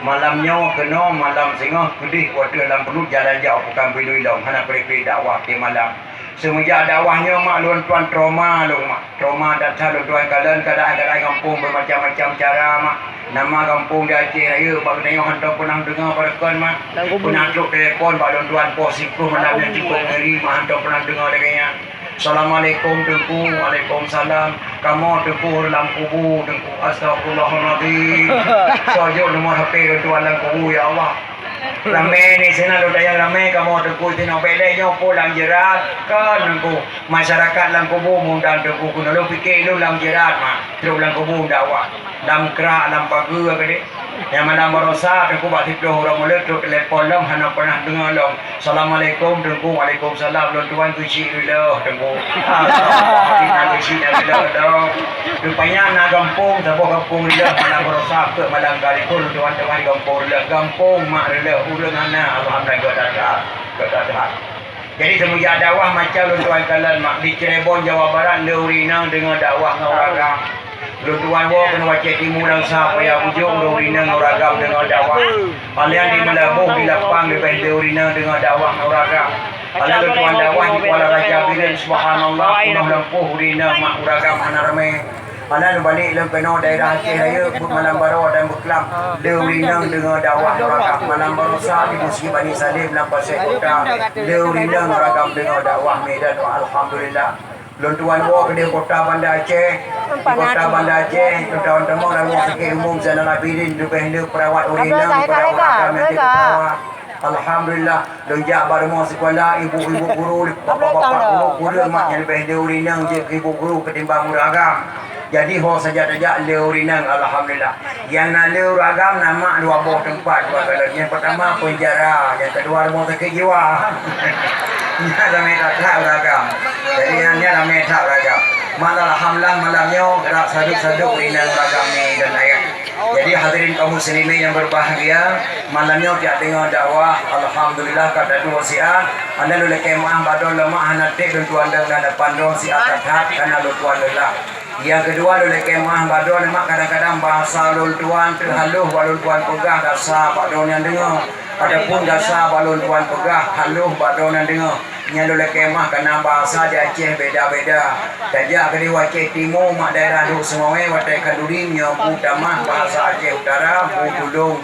Malamnya kena malam sengah pedih kuat dalam perlu jalan jauh bukan pilih long hana pergi dakwah ke malam semenjak dakwahnya mak luan tuan trauma lu mak trauma dan calon tuan kalian kadang-kadang kampung bermacam-macam cara mak nama kampung di Aceh Raya bagi tengok hantar pernah dengar pada kon mak pernah truk telefon balon tuan posiko malamnya cukup ngeri mak hantar pernah dengar dengannya. Assalamualaikum Tengku, Waalaikumsalam. Kamu Tengku dalam kubur, Tengku. Astagfirullahaladzim. Sojo nomor HP tuan dalam kubur, ya Allah. Ramai ni sana lu dayang ramai kamu Tengku tino bedanya pulang jerat kan Tengku. Masyarakat dalam kubur mundang Tengku kuno lu fikir lu dalam jerat mak. Lu dalam kubur dakwah. Dalam kerak, dalam pagar ke dia. Yang malam berosak Tengku bak tidur orang mula tu telefon long hana pernah dengar long. Assalamualaikum Tengku, Waalaikumsalam. Long tuan kucing dulu Tengku. Kita kucing dulu dong. Rupanya nak kampung, siapa kampung dulu malam berosak ke malam kali pun tuan-tuan kampung dulu. Kampung mak dulu urang anak alhamdulillah kata. Jadi semenjak dakwah macam tuan kalian mak di Cirebon Jawa Barat Lurina dengan dakwah ngawagam. Lu tuan wo kena wacet timur dan sah payah ujung Lurina ngawagam dengan dakwah. Kalian di Melabuh di Lapang lebih Lurina dengan dakwah ngawagam. Kalian lu tuan dakwah di Kuala Raja Biren subhanallah kuno lempuh Lurina mak uragam anak ramai. Kalian balik dalam penuh daerah Aceh Raya Malam Baru dan Beklam Lurina dengan dakwah ngawagam. Malam Baru sah di Muslim Bani Salim nampak saya kota Lurina ngawagam dengan dakwah Medan alhamdulillah. Lontuan wo ke kota Banda Aceh. Di kota Banda Aceh, tahun-tahun lalu sakit umum Zainal Abidin lebih hendak perawat urina perawat agama yang perawat. Alhamdulillah, lonjak baru mau sekolah ibu-ibu guru, bapak-bapak guru mak yang lebih hendak urina je ibu guru ketimbang uragam. Jadi ho saja-saja le urina alhamdulillah. Yang nak le uragam nama dua buah tempat dua kali. Yang pertama penjara, yang kedua rumah sakit jiwa. Ini ramai tak uragam. Jadi ini ramai tak uragam. Malam alhamdulillah malamnya gerak saduk-saduk urina uragam ni dan ayat. Jadi hadirin kaum muslimin yang berbahagia, malamnya kita tengok dakwah alhamdulillah kata dua siat. Anda lu kemah badon lemah hanatik dan tuan dan depan dong siat kat karena lu tuan lelah. Yang kedua lu kemah badon lemah kadang-kadang bahasa lu tuan terhaluh balon tuan pegah dasar badon yang dengar. Adapun dasar balon tuan pegah haluh badon yang dengar. Yang lu kemah karena bahasa di Aceh beda-beda. Tajak kali Aceh Timur mak daerah lu semua watai kadulinya utama bahasa Aceh Utara Budulung.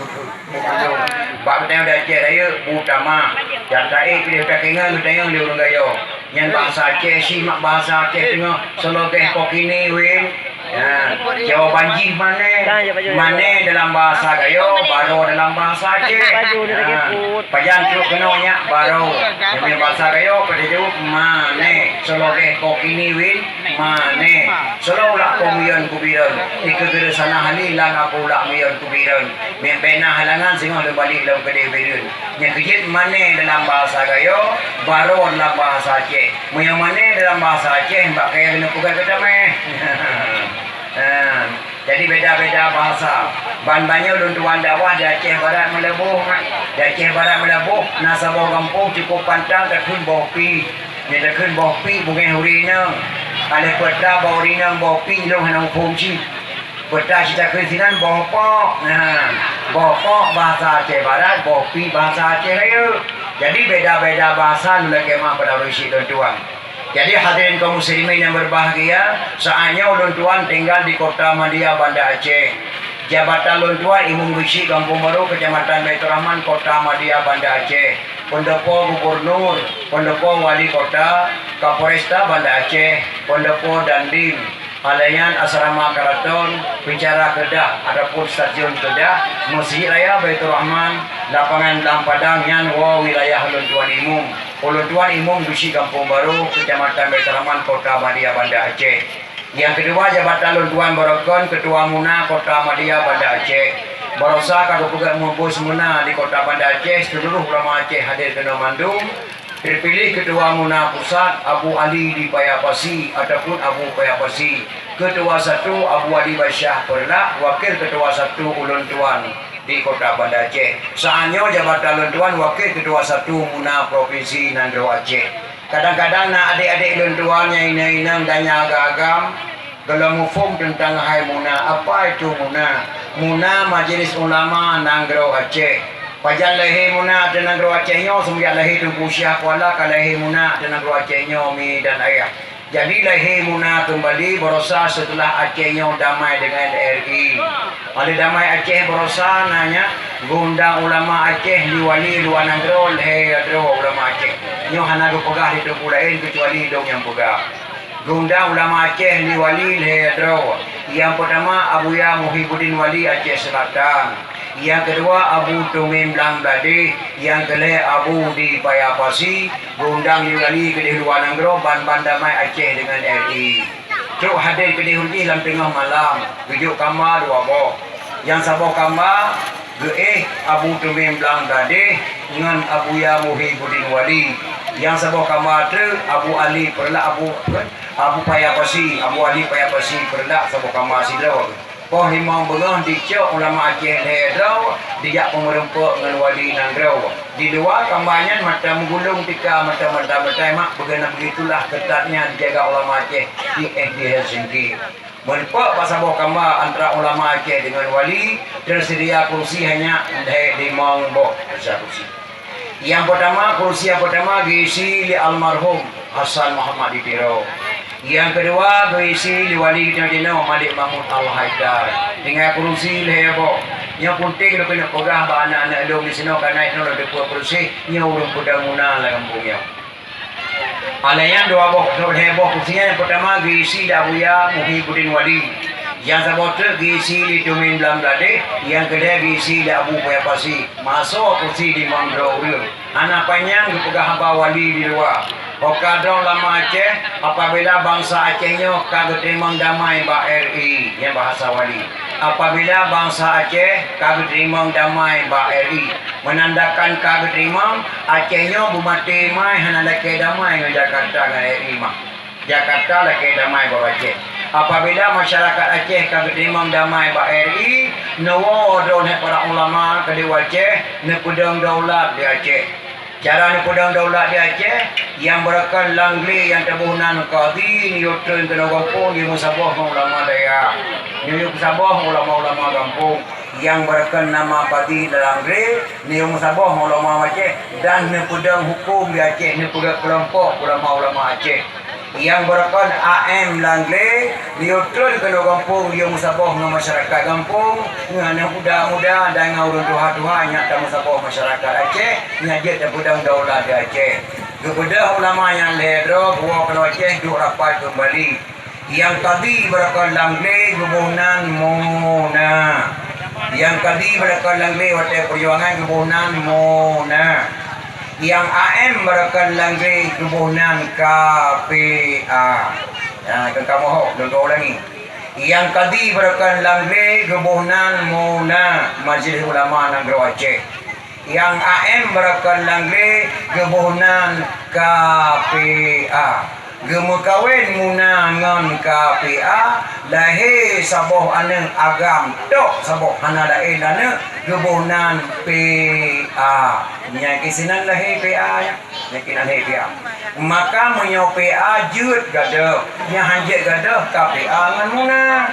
Bab tengok di Aceh Raya utama. Yang taik dia tak kenal tengok dia orang gayo. Yang bahasa Aceh si mak bahasa Aceh tengok selokeh kokini win. Ya, Jawa Banji mana dalam bahasa gayo, baru dalam bahasa Aceh. Pajan tu kenanya baru. Yang punya bahasa gayo pada jauh mana, selokeh kokini win mana. Selalu lah komian kubiran. Ikut sana halilang aku lah mian kubiran. Membena halangan sehingga le balik dalam kedai biran. Yang kejit mana dalam bahasa gayo, baru dalam bahasa Aceh. Yang mana dalam bahasa Aceh, mbak kaya kena pugal kata meh. Jadi beda-beda bahasa. Ban-bannya luntuan dakwah di Aceh Barat Melabuh. Di Aceh Barat Melabuh, nasabah kampung cukup pantang terkun bopi. Dia terkun bopi bukan hurina. Kalau peta bawa hurina bopi lu hendak fungsi. Peta kita kesinan bopok. Bopok bahasa Aceh Barat, bopi bahasa Aceh Raya. Jadi beda-beda bahasa lu kemah pada rusik tuan. Jadi hadirin kaum muslimin yang berbahagia, saatnya ulun tuan tinggal di Kota Madia Banda Aceh. Jabatan ulun tuan Imam Besi Kampung Baru Kecamatan Baitur Rahman Kota Madia Banda Aceh. Pendopo Gubernur, pendopo Wali Kota, Kapolresta Banda Aceh, pendopo Dandim, Halayan Asrama Karaton, Bicara Kedah, adapun stasiun Kedah, Masjid Raya Baitur Rahman, Lapangan Lampadang yang wilayah ulun tuan Imam. Ulun tuan Imam Besi Kampung Baru Kecamatan Baitur Rahman Kota Madia Banda Aceh. Yang kedua jabatan ulun tuan Barokon Ketua Muna Kota Madia Banda Aceh. Barosa kalau pegang mubus Muna di Kota Banda Aceh, seluruh ulama Aceh hadir kena mandum. Terpilih Ketua Muna Pusat Abu Ali di Payapasi ataupun Abu Payapasi. Ketua 1 Abu Ali Basyah Perlak, Wakil Ketua 1 ulun tuan di Kota Banda Aceh. Saatnya jabatan ulun tuan Wakil Ketua 1 Muna Provinsi Nandro Aceh. Kadang-kadang nak adik-adik ulun tuan yang inang-inang dan agak-agam kalau mufum tentang hai Muna, apa itu Muna? Muna Majlis Ulama Nanggro Aceh. Pajan lehe muna dan Nanggro Acehnya semenjak lehe Tunku Syah Kuala ka lehe muna dan Nanggro Acehnya mi dan ayah. Jadi lehe muna kembali berosa setelah Acehnya damai dengan RI. Oleh damai Aceh berosa nanya gundang ulama Aceh di wali luar Nanggro lehe adro ulama Aceh. Nyo hana do pegah di tempat lain kecuali dong yang pegah. Gundang ulama Aceh di wali lehe adro. Yang pertama Abuya Muhyiddin Wali Aceh Selatan. Yang kedua Abu Tumim Blangbade. Yang kelima Abu di Payapasi. Gundang di wali ke luar Nanggro ban damai Aceh dengan RI. Cuk hadir ke di dalam tengah malam. Tujuh kamar dua boh. Yang sabok kamar Abu Tumim Blangbade dengan Abuya Muhyiddin Wali. Yang sabok kamar tu Abu Ali perla Abu Payapasi, Abu Ali Payapasi perla sabok kamar sidro. Poh limang bengah dicok ulama Aceh ledro dijak pemerempuk dengan wali Nanggro. Di luar kamarnya mata menggulung tika mata mak begana begitulah ketatnya dijaga ulama Aceh di Helsinki. Merempuk pasal bawah kamar antara ulama Aceh dengan wali tersedia kursi hanya limang boh kursi. Yang pertama kursi yang pertama diisi oleh almarhum Hasan Muhammad Ditiro. Yang kedua diisi oleh wali kita dino Malik Mahmud Al-Haidar. Dengan kursi lebo. Yang penting nak kena pegah ba anak-anak dong di sini karena itu ada dua kursi nya urang pedang muna lah kampungnya. Alayan dua boh heboh kursinya yang pertama diisi Abuya Muhyiddin Wali. Yang sabotnya diisi di Tumin Blangbade. Yang kedua diisi di Abu Payapasi. Masuk kursi di Manggro Uril. Anak panjang dipegah hamba wali di luar. Okadong lama Aceh apabila bangsa Acehnya kagak terima damai ba RI yang bahasa wali. Apabila bangsa Aceh kagak terima damai ba RI menandakan kagak terima Acehnya bumati mai hana leke damai dengan Jakarta dengan RI mah. Jakarta leke damai ba Aceh. Apabila masyarakat Aceh kagak terima damai ba RI nawo don para ulama ke di Aceh ne pedang daulat di Aceh. Cara ni pedang daulat di Aceh yang berakan langli yang tabunan qadi ni yotun kena kampung di musabah ulama daya. Ni musabah ulama-ulama kampung yang berakan nama qadi langli ni musabah ulama Aceh dan ni pedang hukum di Aceh ni pedang kelompok ulama-ulama Aceh. Yang berakan AM Langle diutul ke kampung dia musabah dengan masyarakat kampung dengan muda-muda dan orang tua-tua yang tak musabah masyarakat Aceh ngajak dan pedang daulat di Aceh. Kepada ulama yang ledro buah ke Aceh duk rapat kembali. Yang tadi berakan Langle Gebunan Mona. Yang tadi berakan Langle Watai Perjuangan Gebunan Mona. Yang AM berakan Langgri Kebunan KPA. Kamu hok dua orang ni. Yang tadi berakan Langgri Kebunan Muna Majlis Ulama Nanggro Aceh. Yang AM berakan Langgri Kebunan KPA. Gemu kawin muna ngan KPA lahir saboh aneng agam tok saboh hana lain dana gebunan PA nya kisinan lahir PA ya yakinan lahir PA maka menyo PA jut gadah nya hanjet gadah KPA ngan muna.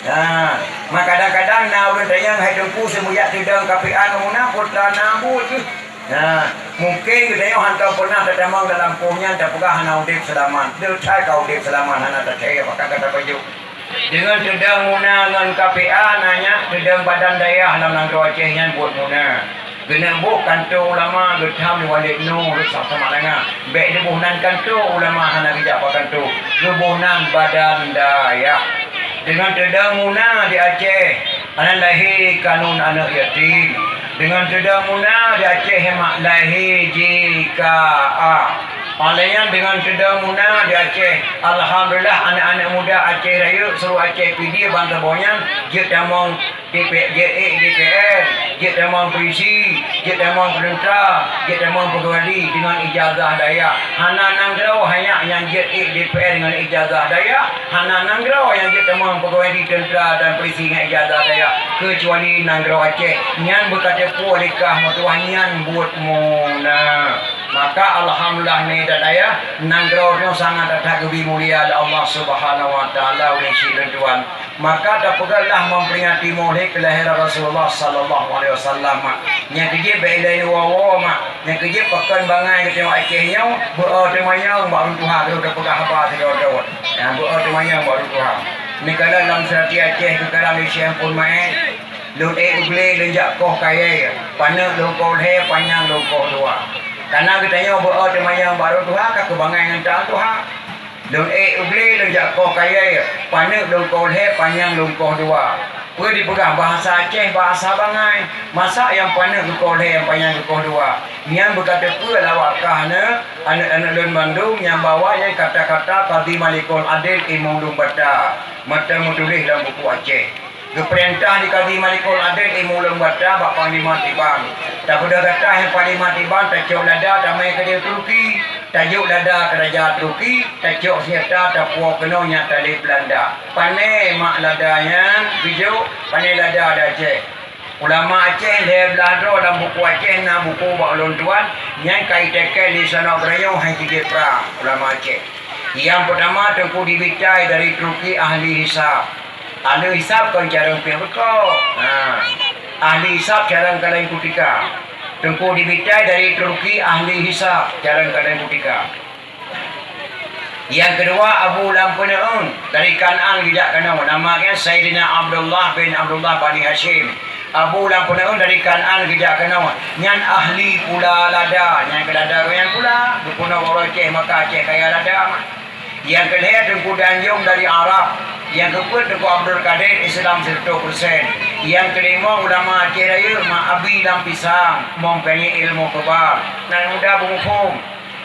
Nah, maka kadang-kadang na ulun tayang hai dengku semuyak tidang KPA ngan muna putra nambut je. Nah, mungkin kita yang hantar pernah tertamang dalam punya tak pegah hana udip selaman. Dia cai kau udip selaman hana tak cai pakai kata baju. Dengan sedang muna dengan KPA nanya sedang badan daya dalam Nanggro Aceh yang buat muna. Kena buat kantor ulama getam di Walid Nur sama dengan baik dia buhnan kantor ulama hana bijak apa kantor. Gebunan badan daya. Dengan sedang muna di Aceh anak lahir kanun anak yatim. Dengan sedang muna di Aceh hemat lahir JKA. Alayan dengan sedang muna di Aceh. Alhamdulillah anak-anak muda Aceh Raya seluruh Aceh PD bangsa bonyan jet damang DPR, jet damang polisi, jet damang perintah, jet damang pegawai dengan ijazah daya. Hana Nanggro hanya yang jet DPR dengan ijazah daya. Hana Nanggro yang jet damang pegawai tentera dan polisi dengan ijazah daya. Kecuali Nanggro Aceh. Nyan berkata pualikah matuanyan buat muna. Maka alhamdulillah ni dan ayah nanggronya sangat ada lebih mulia Allah Subhanahu wa taala oleh tuan. Maka dah pegalah memperingati maulid kelahiran Rasulullah sallallahu alaihi wasallam. Yang kerja belai wawa mak. Yang kerja pekan bangai ke tengok Acehnya temayang baru Tuhan tu dah pegah apa tu. Yang temayang baru Tuhan. Ni kalau dalam serati Aceh tu kalau Malaysia pun mai. Lun ugle lenjak koh kaya. Panak lu koh he panjang lu koh dua. Karena katanya temayang baru Tuhan ke kebangai dengan Tuhan. Lun ugle lenjak koh kaya. Panak lu koh he panjang lu koh dua. Perlu dipegang bahasa Aceh, bahasa bangai. Masa yang panak lu koh he yang panjang lu koh dua. Yang berkata pula lawakah anak-anak Lun Bandung yang bawa yang kata-kata Qadhi Malikul Adil Imam Lumbata. Mata menulis dalam buku Aceh. Keperintah di Qadhi Malikul Adil Imam Lumbata Bak Panglima Tibang. Tak pada kata yang Panglima Tibang tajuk lada damai kerja Turki. Tajuk lada kerajaan Turki. Tajuk senjata tapuak kenonya tali Belanda. Panai mak ladanya bijuk. Panai lada ada Aceh. Ulama Aceh dia belanda dalam buku Aceh na buku bak ulun tuan yang kaitan di sana berayau hai tiga perang ulama Aceh. Yang pertama Tengku Dibitai dari Turki ahli hisab. Ahli hisab kan cara pihak bekau. Ahli hisab cara kalian kutika. Tengku Dibitai dari Turki ahli hisab cara kalian kutika. Yang kedua Abu Lampunaun dari Kanan tidak kenal namanya Sayyidina Abdullah bin Abdullah Bani Hashim. Abu Lampunaun dari Kanan tidak kenal nyan ahli pula lada nyan kelada yang pula dukuna orang Aceh maka Aceh kaya lada. Yang kedua Tengku Danjung dari Arab. Yang keempat Tengku Abdul Qadir Islam 100%. Yang kelima ulama Aceh Raya Mak Abi Lampisang mempunyai ilmu kebal dan mudah berhukum.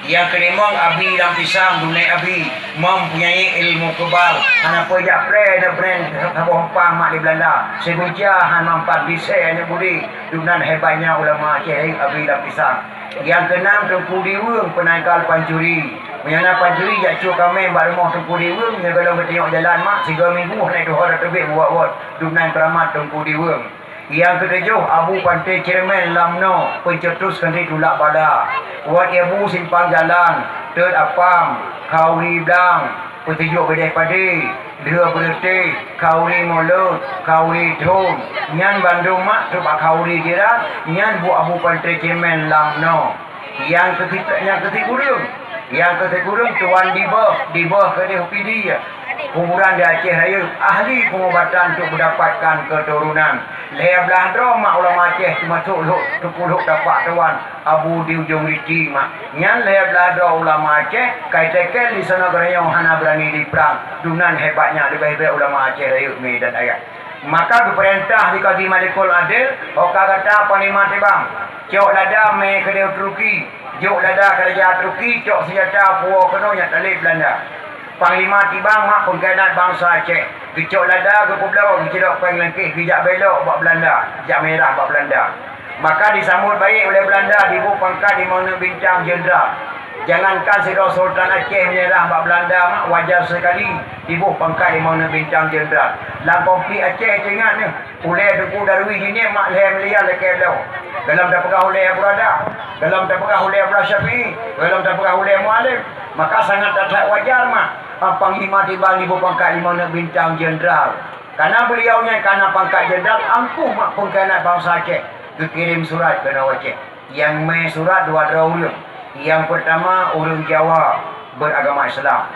Yang kelima Abi Lampisang Dunai Abi mempunyai ilmu kebal. Kenapa jak brand sabah pang mak di Belanda. Seguja han mampat bisai nya budi. Dunan hebatnya ulama Aceh Raya Abi Lampisang. Yang keenam Tengku Diweng penangkal pancuri. Menyana pancuri jak cu kami mbak rumah Tengku Diweng nya kalau bertengok jalan mak 3 minggu naik 200 lebih buat dunan keramat Tengku Diweng. Yang ketujuh Abu Pantai Cermen Lamno pencetus kendri tulak pada. Wat Ibu simpang jalan Ted Apam Kauri Blang petujuk bedai padi Dua berhenti Kauri Mulut Kauri Thun Nyan Bandung mak Terpak Kauri kira Nyan Bu Abu Pantai Cermen Lamno. Yang ketiga kurung Tuan Dibah kena upidi kuburan di Aceh Raya ahli pengobatan untuk mendapatkan keturunan. Leher belah mak ulama Aceh masuk luk dapat tuan Abu di ujung riti mak. Nyan leher belah ulama Aceh kaitan di sana gerayang hana berani di perang. Dunan hebatnya lebih-lebih ulama Aceh Raya ni dan ayat. Maka keperintah di Qadhi Malikul Adil oka kata Panglima Tibang cok lada me kedai Turki jok lada kerajaan Turki cok senjata puak kenonya tali Belanda. Panglima Tibang mak pengkhianat bangsa Aceh. Kecok lada ke Pulau kecilok penglengkih bijak belok buat Belanda, bijak merah buat Belanda. Maka disambut baik oleh Belanda diberi pangkat di mana bintang jenderal. Jangankan Sidor Sultan Aceh menyerah buat Belanda mak wajar sekali diberi pangkat di mana bintang jenderal. Dalam konflik Aceh ingat ni, oleh Tengku Darwi ini mak leher melihat lekai belau. Dalam tak pegah oleh Abu Radha, dalam tak pegah oleh Abu Syafi'i, dalam tak pegah oleh Mu'alim. Maka sangat tak wajar mak Panglima Tibang diberi pangkat di mana bintang jenderal. Karena beliaunya karena pangkat jenderal angkuh mak pengkhianat bangsa Aceh. Dikirim surat ke Aceh. Yang mai surat dua orang. Yang pertama orang Jawa beragama Islam.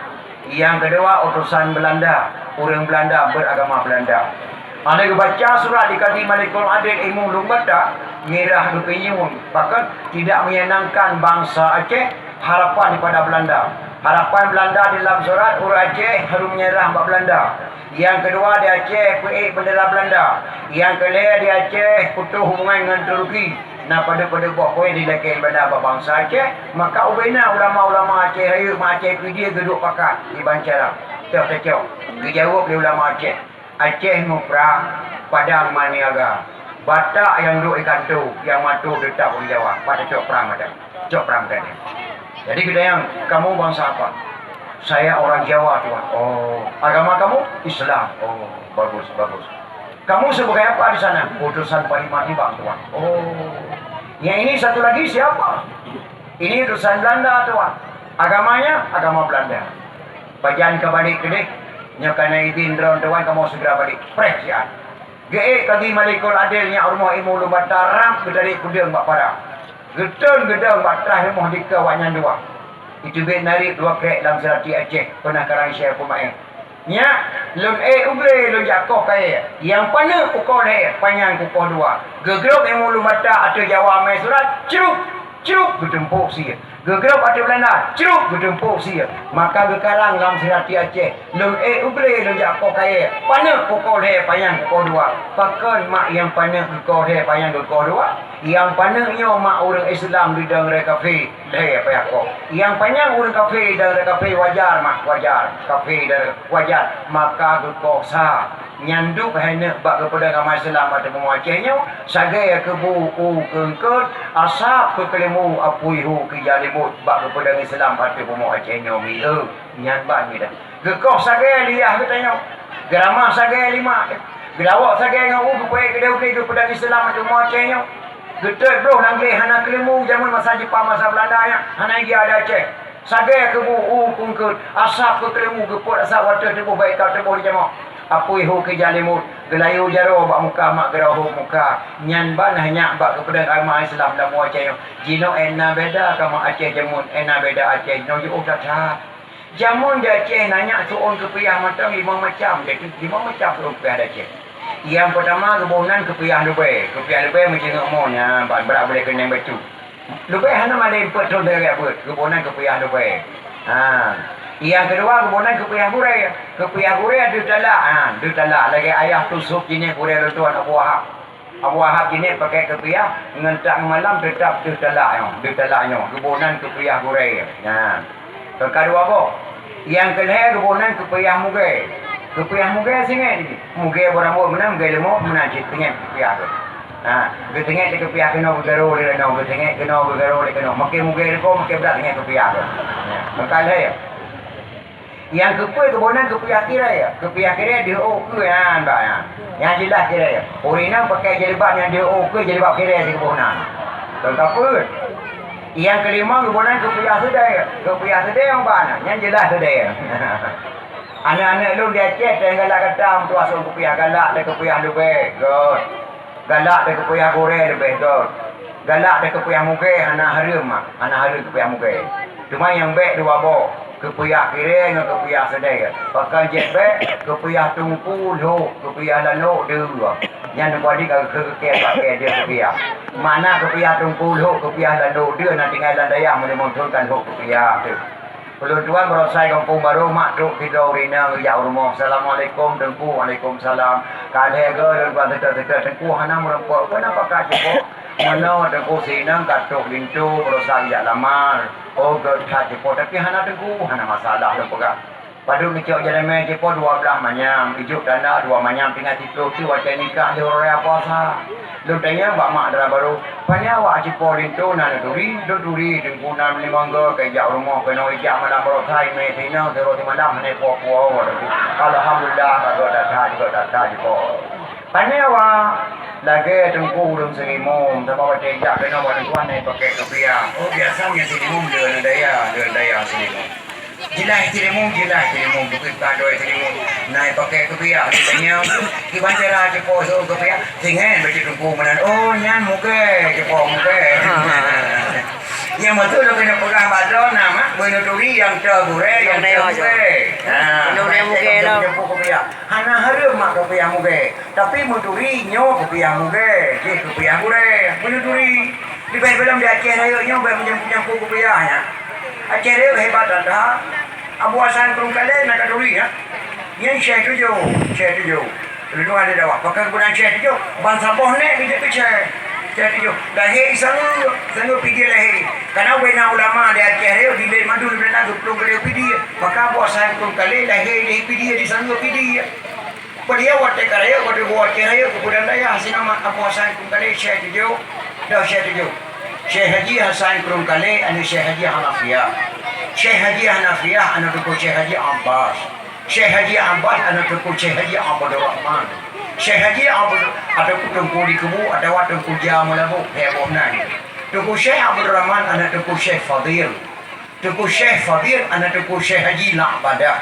Yang kedua utusan Belanda, orang Belanda beragama Belanda. Anda baca surat di Qadhi Malikul Adil Imam Lumbata mirah dukinyun bahkan tidak menyenangkan bangsa Aceh harapan daripada Belanda. Harapan Belanda di dalam surat orang Aceh harus menyerah kepada Belanda. Yang kedua di Aceh puik bendera Belanda. Yang ketiga di Aceh putus hubungan dengan Turki. Nah pada buat poin dilakukan pada bangsa Aceh, maka ubena ulama-ulama Aceh Raya Aceh dia duduk pakat di Bancara. Tengok dijawab oleh ulama Aceh. Aceh Muprah Padang Maniaga. Batak yang duduk ikan tu, yang matu tetap boleh jawab. Pada cok perang ada. Cok perang tadi. Jadi kita yang kamu bangsa apa? Saya orang Jawa tuan. Oh, agama kamu Islam. Oh, bagus. Kamu sebagai apa di sana? Utusan Panglima Tibang tuan. Oh, yang ini satu lagi siapa? Ini urusan Belanda tuan. Agamanya agama Belanda. Pajan ke balik ke dek. Nya kana izin drone tuan kamu segera balik. Fresh ya. Ge kagi malikul adilnya rumah imu lu bataram gedari kudeng bak pada. Gedeng batrah rumah dika wanyan dua. Itu be narik dua krek dalam serati Aceh pernah karang share pemain. Nya lun ugle lun jakoh kaya. Yang pana pukul panjang pukul dua. Gegrok imu lu bata atau Jawa mai surat ceruk gedempuk sia. Gegrok atau Belanda ceruk gedempuk sia. Maka gekarang dalam serati Aceh. Lun ugle lun jakoh kaya. Pana pukul panjang pukul dua. Pakan mak yang pana pukul panjang pukul dua. Yang panangnya mak orang Islam di dalam kafe apa aku. Yang panjang orang kafe dalam kafe wajar mak wajar. Kafe dalam wajar maka gekosa nyanduk hanya bak kepada agama Islam atau memuacihnya sagai kebu kengkut asap kekelimu apuihu kejalimut bak kepada Islam atau memuacihnya miu nyanban ni dah. Gekok sagai liah katanya. Geramah sagai lima. Gelawak sagai ngau kepada kepada Islam atau memuacihnya. Getek bro nanggih hana kelimu zaman masa Jepang masa Belanda ya. Hana dia ada Aceh. Sagai kebu kengkut asap kekelimu keput asap water tebuh baik kau tebuh di jamak. Apuihu kejalimut gelayu jaro bak muka mak gerahu muka nyanban hanya bak kepada agama Islam dan muaceh jino ena beda kama Aceh jamun ena beda Aceh no yo dah jamun dia Aceh nanya suon kepiah macam lima macam dia lima macam rupiah Aceh. Yang pertama kebunan kepiah lebih macam ngomongnya berat boleh kena batu lebih hana malai betul dari apa kebunan kepiah lebih yang kedua kebunan kepiah gurai ada talak lagi ayah tusuk jenis gurai tuan Abu Wahab jenis pakai kepiah ngentak malam tetap talaknya kebunan kepiah gurai kedua apa yang kedua kebunan kepiah mugai singet mugai berambut menang mugai lemuk menajit tengah kepiah tu getengek di kepiah kena bergaru dia nak getengek kena bergaru dia kena makin mugai ko makin berat tengah kepiah tu makanya ya yang kebunan kepiah kira dia ke yang jelas kira ya orang pakai jilbab yang dia ke jilbab kira di kebunan apa yang kelima kebunan kepiah sedai yang mana yang jelas sedai anak-anak lu dia Aceh dan galak ketam tu asal kepiah galak dan kepiah lebih god galak dan kepiah goreng lebih god galak dan kepiah mugai anak harum kepiah mugai cuma yang baik dua bo kepiah kiri dengan kepiah sedai pakai jet baik kepiah tungku lo kepiah lano dua yang dekat di pakai dia kepiah mana kepiah tungku lo kepiah lano dia nak tinggal daya memunculkan ho kepiah tu. Belum tuan berosai kampung baru mak truk kita urina ya rumah. Assalamualaikum tengku. Waalaikumsalam. Kadai ke dan buat tegak tengku hana merempok. Kenapa kaji kok? Mana tengku sinang katuk lintu berosai ya lamar. Oh kaji kok tapi hana tengku hana masalah dah pegang. Padu kecok jalan mai jepo 12 manyam, ijuk dana 2 manyam tinggal tipu tu wajah nikah di orang puasa. Lu tanya bak mak dah baru. Panya awak jepo lintu nan duri tengkunan limangga kejak rumah kena ijak malam berosai mai sinang terus malam ne puau alhamdulillah kagak dah jepo. Panya awak lagi tengku urung selimum sama wajah ijak kena buat tuan ni pakai kepiah. Oh biasanya selimum dia daya selimum. Jelas tirimung dukit kadoi tirimung naik pakai kepiah ditanya di bandara jepo so kepiah tinggal baca tungku menan oh nyan muke jepo muke yang betul lo kena pegang badron nama benuturi yang tergure yang tergure muke lo jepo kepiah hana harum mak kepiah muke tapi benuturi nyo kepiah muke je kepiah gure benuturi di belum di Aceh ayo nyo menjemput kepiahnya Aceh dia hebat dah. Abu Hasan Perungkale nak kaduri ya. Yang Syekh tujuh. Lalu ada dah. Pakai guna Syekh tujuh. Ban saboh ni kita Syekh tujuh. Lahir sanggup pergi lahir. Karena wena ulama di Aceh dia di madu di belakang belum kali pergi. Maka Abu Hasan Perungkale lahir di pergi di sanggup pergi. Dia waktu kerja waktu buat kerja kemudian dia hasil nama Abu Hasan Perungkale Syekh tujuh. Dah Syekh tujuh. Syekh Haji Hasan Perungkale anu Syekh Haji Hanafiah. Syekh Haji Hanafiah anu tuku Syekh Haji Abbas. Syekh Haji Abbas anu tuku Syekh Haji Abdul Rahman. Syekh Haji Abdul ada tuku di kubu ada waktu kuja melabu heboh nani. Tuku Syekh Abdul Rahman anak Tuku Syekh Fadil. Tuku Syekh Fadil anak Tuku Syekh Haji La'badah.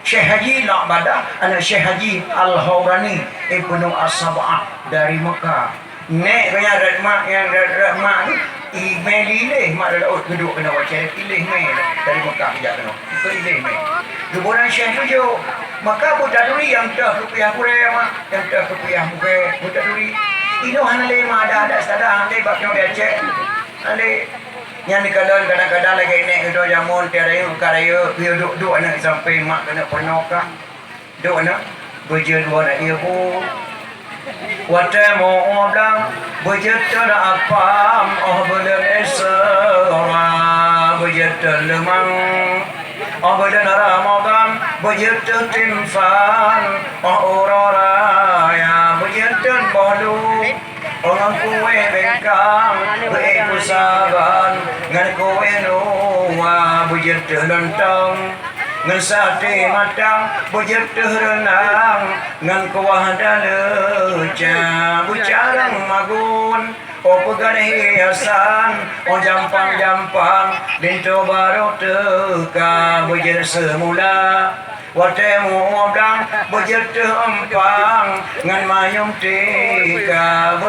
Syekh Haji La'badah anak Syekh Haji Al-Hawrani Ibnu As-Sab'ah dari Mekah. Nek kaya mak yang mak ni email ilih mak dah duduk kena baca ilih mail dari Mekah kejap kena. Itu ilih mail. Duburan Syekh tujuh. Maka budak duri yang dah rupiah kurang mak, yang dah rupiah bukan budak duri. Ino hanale mak ada sedar hanale bab kena baca. Hanale yang dikalan kadang-kadang lagi nek itu jamun tiada yang karaya dia duduk anak sampai mak kena penokah. Duk anak berjaya dua anak dia pun Watemo oblang bejeter apam oblen esra bejeter lemang oblen ramadan bejeter timfan aurora ya bejeter bodu orang kue bengkang beku saban ngan kue nuwa bejeter lentong ngan sate matang bejeter renang ngan kuah daleca bucarang magun o pegan hiasan o jampang-jampang dinto baru teka bejer semula watemu oblang bejer empang ngan mayung tika